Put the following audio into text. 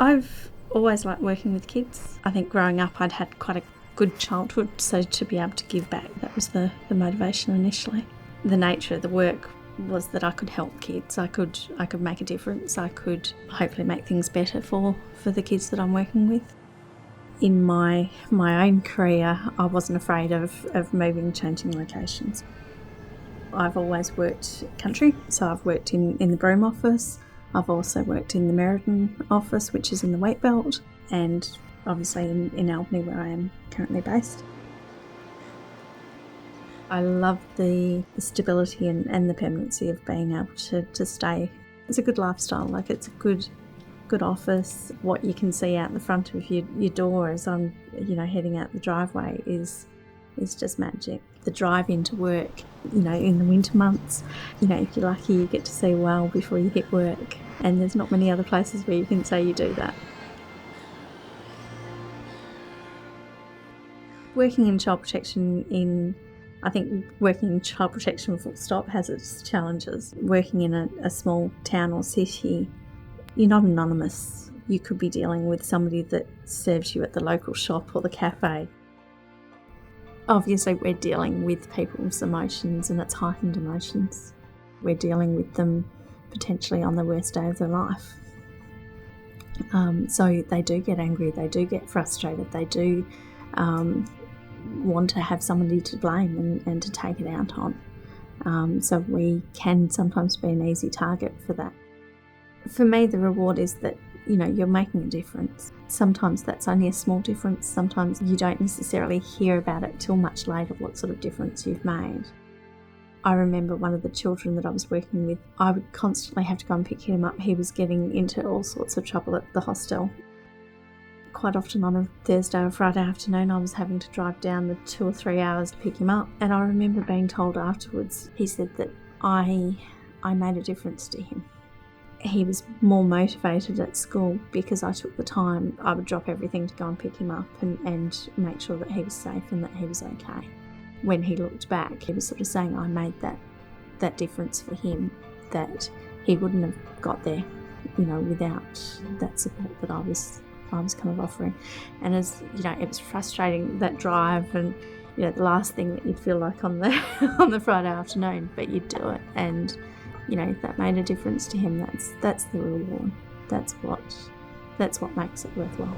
I've always liked working with kids. I think growing up I'd had quite a good childhood, so to be able to give back, that was the motivation initially. The nature of the work was that I could help kids, I could make a difference, I could hopefully make things better for the kids that I'm working with. In my own career, I wasn't afraid of moving, changing locations. I've always worked country, so I've worked in the Broome office. I've also worked in the Merredin office, which is in the Wheat Belt, and obviously in Albany, where I am currently based. I love the stability and the permanency of being able to stay. It's a good lifestyle, like it's a good office. What you can see out the front of your door as I'm heading out the driveway is just magic. The drive into work, in the winter months, if you're lucky you get to see well before you hit work, and there's not many other places where you can say you do that. Working in child protection I think working in child protection full stop has its challenges. Working in a small town or city, you're not anonymous. You could be dealing with somebody that serves you at the local shop or the cafe. Obviously, we're dealing with people's emotions, and it's heightened emotions. We're dealing with them potentially on the worst day of their life. So they do get angry, they do get frustrated, they do want to have somebody to blame and to take it out on. So we can sometimes be an easy target for that. For me, the reward is that you're making a difference. Sometimes that's only a small difference. Sometimes you don't necessarily hear about it till much later, what sort of difference you've made. I remember one of the children that I was working with, I would constantly have to go and pick him up. He was getting into all sorts of trouble at the hostel. Quite often on a Thursday or Friday afternoon, I was having to drive down the 2 or 3 hours to pick him up. And I remember being told afterwards, he said that I made a difference to him. He was more motivated at school because I took the time. I would drop everything to go and pick him up and make sure that he was safe and that he was okay. When he looked back, he was sort of saying I made that difference for him, that he wouldn't have got there, without that support that I was kind of offering. And as it was frustrating, that drive, and the last thing that you'd feel like on the Friday afternoon, but you'd do it, and that made a difference to him. That's the reward. That's what makes it worthwhile.